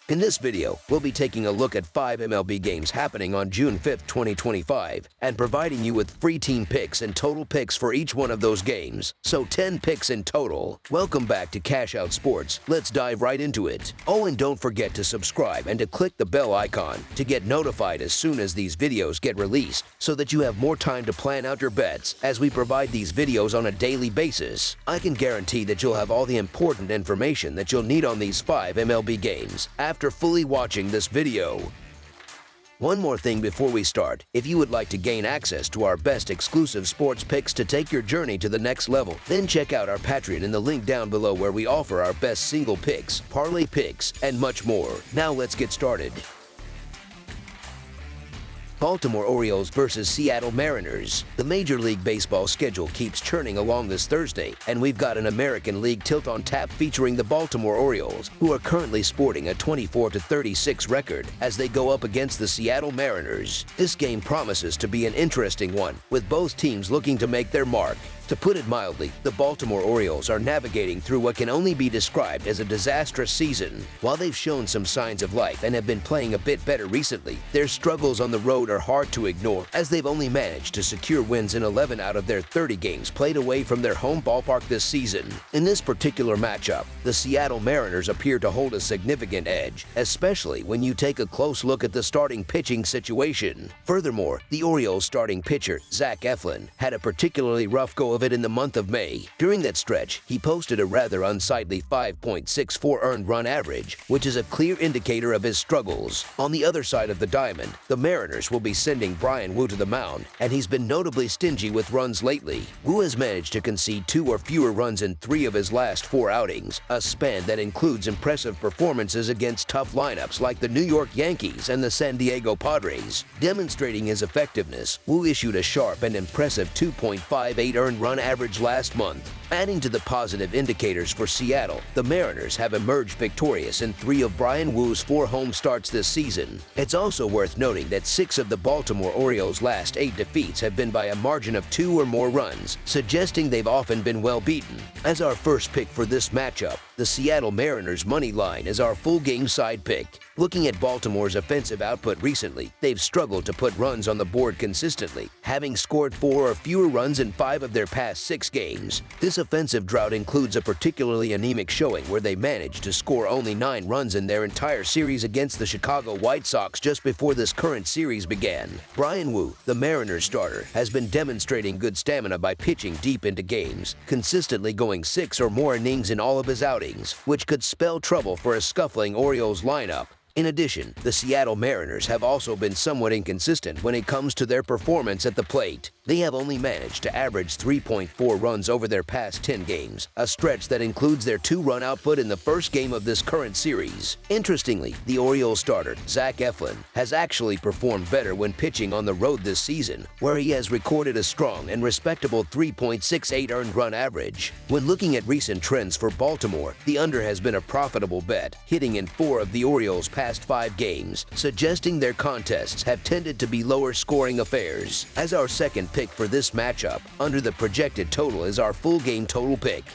In this video, we'll be taking a look at 5 MLB games happening on June 5th, 2025, and providing you with free team picks and total picks for each one of those games. So 10 picks in total. Welcome back to Cash Out Sports. Let's dive right into it. Oh, and don't forget to subscribe and to click the bell icon to get notified as soon as these videos get released, so that you have more time to plan out your bets as we provide these videos on a daily basis. I can guarantee that you'll have all the important information that you'll need on these 5 MLB games after fully watching this video. One more thing before we start. If you would like to gain access to our best exclusive sports picks to take your journey to the next level, then check out our Patreon in the link down below, where we offer our best single picks, parlay picks, and much more. Now let's get started. Baltimore Orioles versus Seattle Mariners. The Major League Baseball schedule keeps churning along this Thursday, and we've got an American League tilt on tap featuring the Baltimore Orioles, who are currently sporting a 24-36 record as they go up against the Seattle Mariners. This game promises to be an interesting one, with both teams looking to make their mark. To put it mildly, the Baltimore Orioles are navigating through what can only be described as a disastrous season. While they've shown some signs of life and have been playing a bit better recently, their struggles on the road are hard to ignore, as they've only managed to secure wins in 11 out of their 30 games played away from their home ballpark this season. In this particular matchup, the Seattle Mariners appear to hold a significant edge, especially when you take a close look at the starting pitching situation. Furthermore, the Orioles starting pitcher, Zach Eflin, had a particularly rough go of it in the month of May. During that stretch, he posted a rather unsightly 5.64 earned run average, which is a clear indicator of his struggles. On the other side of the diamond, the Mariners will be sending Bryan Woo to the mound, and he's been notably stingy with runs lately. Woo has managed to concede 2 or fewer runs in 3 of his last 4 outings, a span that includes impressive performances against tough lineups like the New York Yankees and the San Diego Padres. Demonstrating his effectiveness, Woo issued a sharp and impressive 2.58 earned run average last month. Adding to the positive indicators for Seattle, the Mariners have emerged victorious in 3 of Bryan Woo's 4 home starts this season. It's also worth noting that 6 of the Baltimore Orioles' last 8 defeats have been by a margin of 2 or more runs, suggesting they've often been well beaten. As our first pick for this matchup, the Seattle Mariners money line is our full game side pick. Looking at Baltimore's offensive output recently, they've struggled to put runs on the board consistently, having scored 4 or fewer runs in 5 of their past 6 games. This offensive drought includes a particularly anemic showing where they managed to score only 9 runs in their entire series against the Chicago White Sox just before this current series began. Bryan Woo, the Mariners starter, has been demonstrating good stamina by pitching deep into games, consistently going 6 or more innings in all of his outings, which could spell trouble for a scuffling Orioles lineup. In addition, the Seattle Mariners have also been somewhat inconsistent when it comes to their performance at the plate. They have only managed to average 3.4 runs over their past 10 games, a stretch that includes their 2-run output in the first game of this current series. Interestingly, the Orioles starter, Zach Eflin, has actually performed better when pitching on the road this season, where he has recorded a strong and respectable 3.68 earned run average. When looking at recent trends for Baltimore, the under has been a profitable bet, hitting in 4 of the Orioles' past 5 games, suggesting their contests have tended to be lower scoring affairs. As our second pick for this matchup, under the projected total is our full game total pick.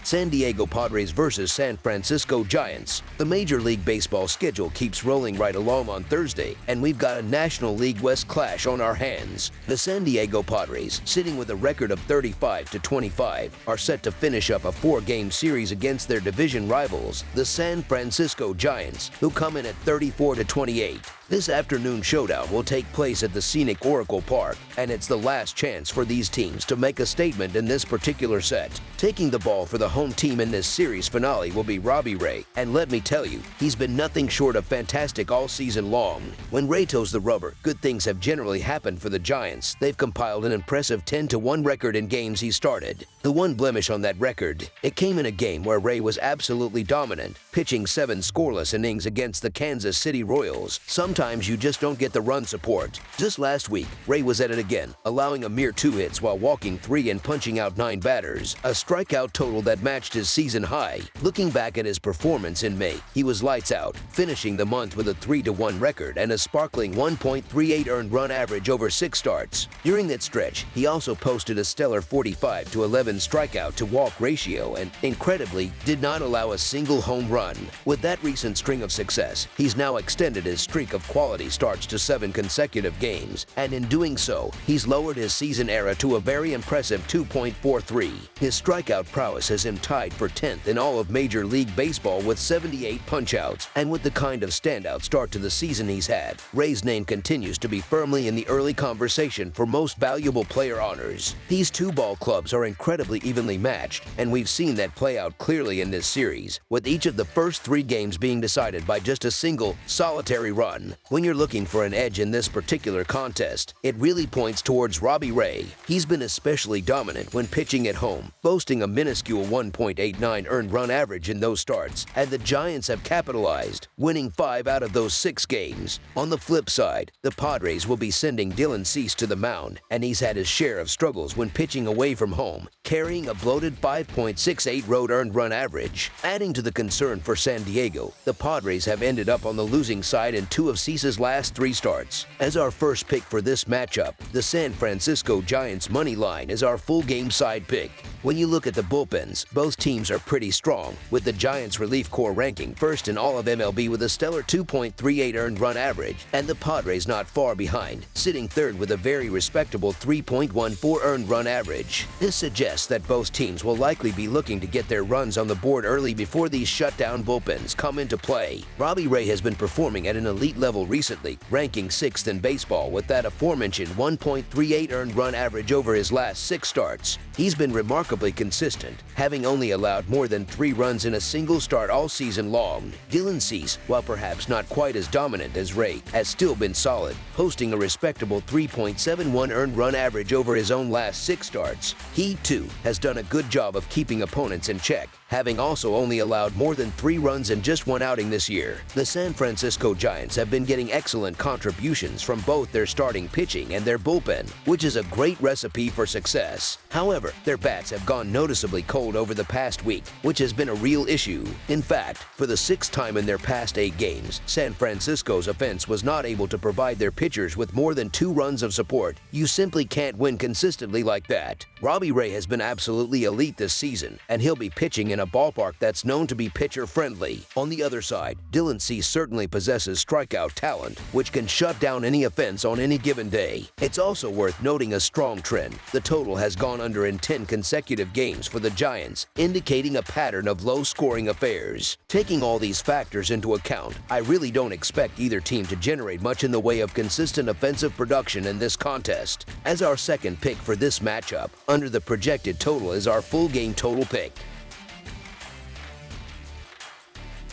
San Diego Padres versus San Francisco Giants. The Major League Baseball schedule keeps rolling right along on Thursday, and we've got a National League West clash on our hands. The San Diego Padres, sitting with a record of 35-25, are set to finish up a 4-game series against their division rivals, the San Francisco Giants, who come in at 34-28. This afternoon showdown will take place at the scenic Oracle Park, and it's the last chance for these teams to make a statement in this particular set. Taking the ball for the home team in this series finale will be Robbie Ray, and let me tell you, he's been nothing short of fantastic all season long. When Ray toes the rubber, good things have generally happened for the Giants. They've compiled an impressive 10-1 record in games he started. The one blemish on that record, it came in a game where Ray was absolutely dominant, pitching 7 scoreless innings against the Kansas City Royals. Sometimes sometimes you just don't get the run support. Just last week, Ray was at it again, allowing a mere 2 hits while walking 3 and punching out 9 batters, a strikeout total that matched his season high. Looking back at his performance in May, he was lights out, finishing the month with a 3-1 record and a sparkling 1.38 earned run average over 6 starts. During that stretch, he also posted a stellar 45-11 strikeout to walk ratio and, incredibly, did not allow a single home run. With that recent string of success, he's now extended his streak of quality starts to 7 consecutive games, and in doing so, he's lowered his season era to a very impressive 2.43. His strikeout prowess has him tied for 10th in all of Major League Baseball with 78 punchouts, and with the kind of standout start to the season he's had, Ray's name continues to be firmly in the early conversation for most valuable player honors. These two ball clubs are incredibly evenly matched, and we've seen that play out clearly in this series, with each of the first 3 games being decided by just a single, solitary run. When you're looking for an edge in this particular contest, it really points towards Robbie Ray. He's been especially dominant when pitching at home, boasting a minuscule 1.89 earned run average in those starts, and the Giants have capitalized, winning 5 out of those 6 games. On the flip side, the Padres will be sending Dylan Cease to the mound, and he's had his share of struggles when pitching away from home, carrying a bloated 5.68 road earned run average. Adding to the concern for San Diego, the Padres have ended up on the losing side in 2 of Cease's last 3 starts. As our first pick for this matchup, the San Francisco Giants money line is our full game side pick. When you look at the bullpens, both teams are pretty strong, with the Giants relief corps ranking first in all of MLB with a stellar 2.38 earned run average, and the Padres not far behind, sitting third with a very respectable 3.14 earned run average. This suggests that both teams will likely be looking to get their runs on the board early before these shutdown bullpens come into play. Robbie Ray has been performing at an elite level recently, ranking 6th in baseball with that aforementioned 1.38 earned run average over his last 6 starts. He's been remarkably consistent, having only allowed more than 3 runs in a single start all season long. Dylan Cease, while perhaps not quite as dominant as Ray, has still been solid, posting a respectable 3.71 earned run average over his own last 6 starts. He, too, has done a good job of keeping opponents in check, having also only allowed more than 3 runs in just 1 outing this year. The San Francisco Giants have been getting excellent contributions from both their starting pitching and their bullpen, which is a great recipe for success. However, their bats have gone noticeably cold over the past week, which has been a real issue. In fact, for the 6th time in their past 8 games, San Francisco's offense was not able to provide their pitchers with more than 2 runs of support. You simply can't win consistently like that. Robbie Ray has been absolutely elite this season, and he'll be pitching in a ballpark that's known to be pitcher-friendly. On the other side, Dylan Cease certainly possesses strikeout talent, which can shut down any offense on any given day. It's also worth noting a strong trend. The total has gone under in 10 consecutive games for the Giants, indicating a pattern of low-scoring affairs. Taking all these factors into account, I really don't expect either team to generate much in the way of consistent offensive production in this contest. As our second pick for this matchup, under the projected total is our full game total pick.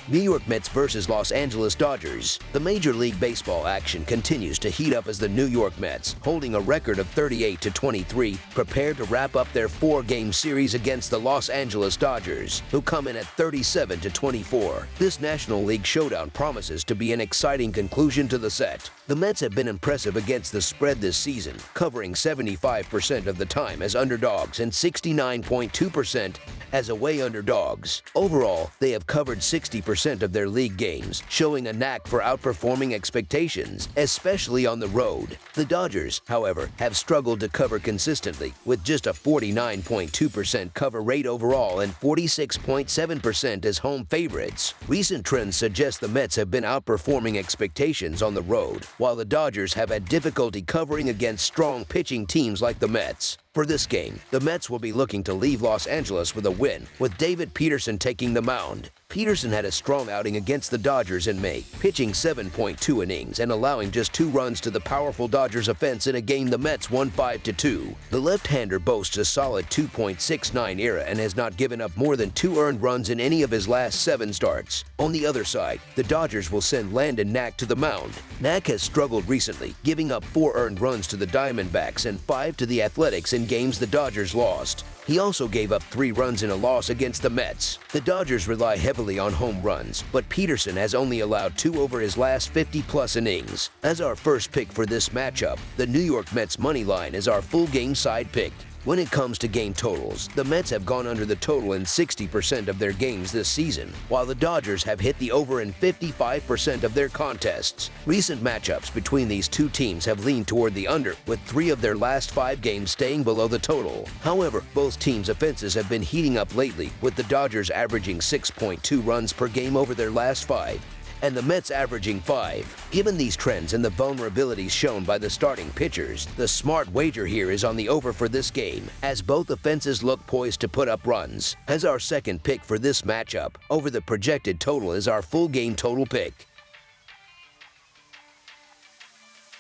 New York Mets versus Los Angeles Dodgers. The Major League Baseball action continues to heat up as the New York Mets, holding a record of 38-23, prepare to wrap up their 4-game series against the Los Angeles Dodgers, who come in at 37-24. This National League showdown promises to be an exciting conclusion to the set. The Mets have been impressive against the spread this season, covering 75% of the time as underdogs and 69.2% as away underdogs. Overall, they have covered 60% of their league games, showing a knack for outperforming expectations, especially on the road. The Dodgers, however, have struggled to cover consistently, with just a 49.2% cover rate overall and 46.7% as home favorites. Recent trends suggest the Mets have been outperforming expectations on the road, while the Dodgers have had difficulty covering against strong pitching teams like the Mets. For this game, the Mets will be looking to leave Los Angeles with a win, with David Peterson taking the mound. Peterson had a strong outing against the Dodgers in May, pitching 7.2 innings and allowing just 2 runs to the powerful Dodgers offense in a game the Mets won 5-2. The left-hander boasts a solid 2.69 ERA and has not given up more than 2 earned runs in any of his last 7 starts. On the other side, the Dodgers will send Landon Knack to the mound. Knack has struggled recently, giving up 4 earned runs to the Diamondbacks and 5 to the Athletics in games the Dodgers lost. He also gave up 3 runs in a loss against the Mets. The Dodgers rely heavily on home runs, but Peterson has only allowed 2 over his last 50-plus innings. As our first pick for this matchup, the New York Mets money line is our full game side pick. When it comes to game totals, the Mets have gone under the total in 60% of their games this season, while the Dodgers have hit the over in 55% of their contests. Recent matchups between these two teams have leaned toward the under, with 3 of their last 5 games staying below the total. However, both teams' offenses have been heating up lately, with the Dodgers averaging 6.2 runs per game over their last 5. And the Mets averaging 5. Given these trends and the vulnerabilities shown by the starting pitchers, the smart wager here is on the over for this game, as both offenses look poised to put up runs. As our second pick for this matchup, over the projected total is our full game total pick.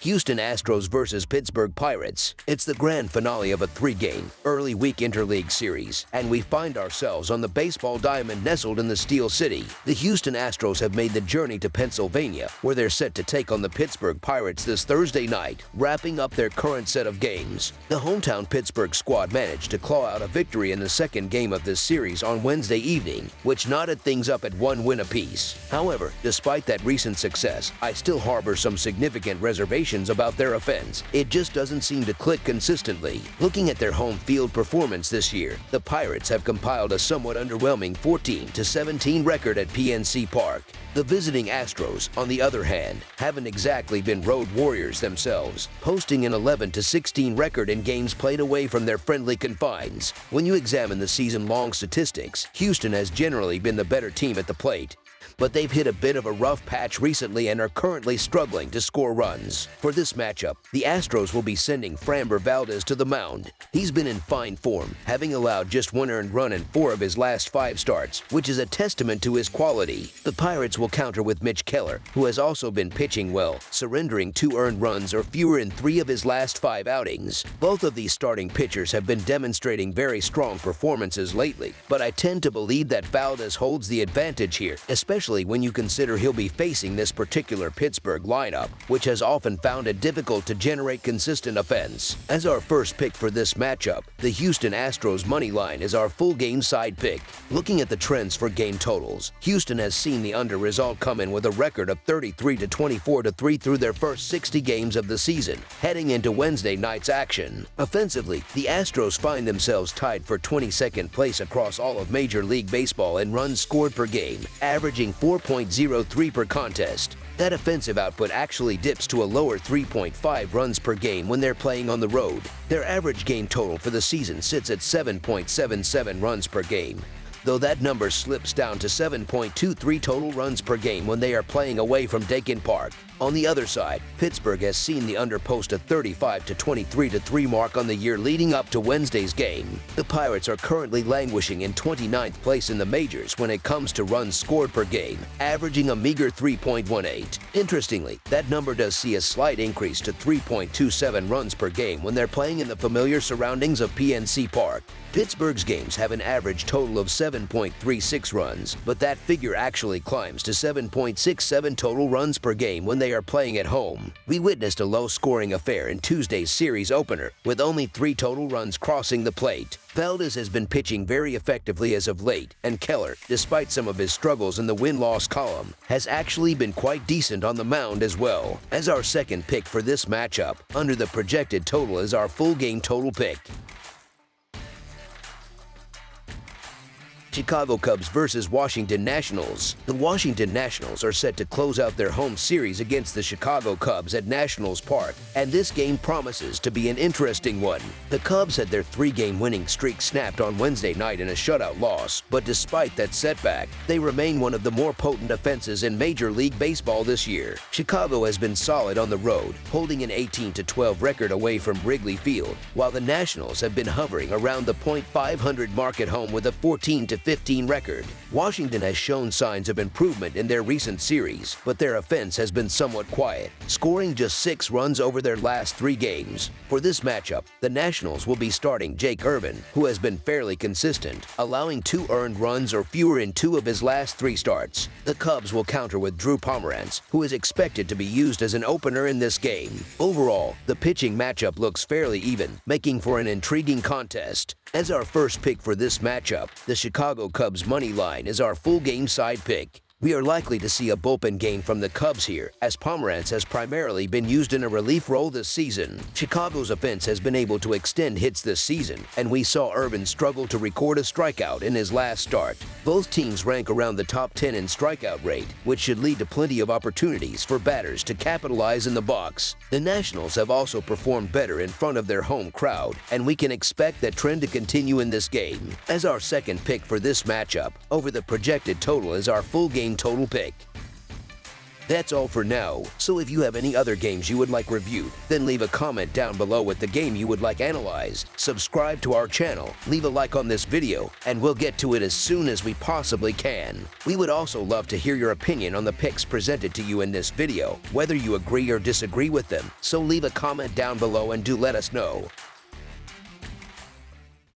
Houston Astros versus Pittsburgh Pirates. It's the grand finale of a 3-game, early week interleague series, and we find ourselves on the baseball diamond nestled in the Steel City. The Houston Astros have made the journey to Pennsylvania, where they're set to take on the Pittsburgh Pirates this Thursday night, wrapping up their current set of games. The hometown Pittsburgh squad managed to claw out a victory in the second game of this series on Wednesday evening, which knotted things up at 1 win apiece. However, despite that recent success, I still harbor some significant reservations about their offense. It just doesn't seem to click consistently. Looking at their home field performance this year, the Pirates have compiled a somewhat underwhelming 14-17 record at PNC Park. The visiting Astros, on the other hand, haven't exactly been road warriors themselves, posting an 11-16 record in games played away from their friendly confines. When you examine the season-long statistics, Houston has generally been the better team at the plate, but they've hit a bit of a rough patch recently and are currently struggling to score runs. For this matchup, the Astros will be sending Framber Valdez to the mound. He's been in fine form, having allowed just 1 earned run in 4 of his last 5 starts, which is a testament to his quality. The Pirates will counter with Mitch Keller, who has also been pitching well, surrendering 2 earned runs or fewer in 3 of his last 5 outings. Both of these starting pitchers have been demonstrating very strong performances lately, but I tend to believe that Valdez holds the advantage here, especially when you consider he'll be facing this particular Pittsburgh lineup, which has often found it difficult to generate consistent offense. As our first pick for this matchup, the Houston Astros money line is our full game side pick. Looking at the trends for game totals, Houston has seen the under result come in with a record of 33-24-3 through their first 60 games of the season, heading into Wednesday night's action. Offensively, the Astros find themselves tied for 22nd place across all of Major League Baseball in runs scored per game, averaging 4.03 per contest. That offensive output actually dips to a lower 3.5 runs per game when they're playing on the road. Their average game total for the season sits at 7.77 runs per game, though that number slips down to 7.23 total runs per game when they are playing away from Dakin Park. On the other side, Pittsburgh has seen the under post a 35-23-3 mark on the year leading up to Wednesday's game. The Pirates are currently languishing in 29th place in the majors when it comes to runs scored per game, averaging a meager 3.18. Interestingly, that number does see a slight increase to 3.27 runs per game when they're playing in the familiar surroundings of PNC Park. Pittsburgh's games have an average total of 7.36 runs, but that figure actually climbs to 7.67 total runs per game when they are playing at home. We witnessed a low-scoring affair in Tuesday's series opener, with only 3 total runs crossing the plate. Valdez has been pitching very effectively as of late, and Keller, despite some of his struggles in the win-loss column, has actually been quite decent on the mound as well. As our second pick for this matchup, under the projected total is our full game total pick. Chicago Cubs versus Washington Nationals. The Washington Nationals are set to close out their home series against the Chicago Cubs at Nationals Park, and this game promises to be an interesting one. The Cubs had their 3-game winning streak snapped on Wednesday night in a shutout loss, but despite that setback, they remain one of the more potent offenses in Major League Baseball this year. Chicago has been solid on the road, holding an 18-12 record away from Wrigley Field, while the Nationals have been hovering around the .500 mark at home with a 14-15 7-15 record. Washington has shown signs of improvement in their recent series, but their offense has been somewhat quiet, scoring just 6 runs over their last 3 games. For this matchup, the Nationals will be starting Jake Irvin, who has been fairly consistent, allowing 2 earned runs or fewer in 2 of his last 3 starts. The Cubs will counter with Drew Pomeranz, who is expected to be used as an opener in this game. Overall, the pitching matchup looks fairly even, making for an intriguing contest. As our first pick for this matchup, the Chicago Cubs money line is our full game side pick. We are likely to see a bullpen game from the Cubs here, as Pomeranz has primarily been used in a relief role this season. Chicago's offense has been able to extend hits this season, and we saw Irvin struggle to record a strikeout in his last start. Both teams rank around the top 10 in strikeout rate, which should lead to plenty of opportunities for batters to capitalize in the box. The Nationals have also performed better in front of their home crowd, and we can expect that trend to continue in this game. As our second pick for this matchup, over the projected total is our full game total pick. That's all for now, so if you have any other games you would like reviewed, then leave a comment down below with the game you would like analyzed. Subscribe to our channel, leave a like on this video, and we'll get to it as soon as we possibly can. We would also love to hear your opinion on the picks presented to you in this video, whether you agree or disagree with them, so leave a comment down below and do let us know.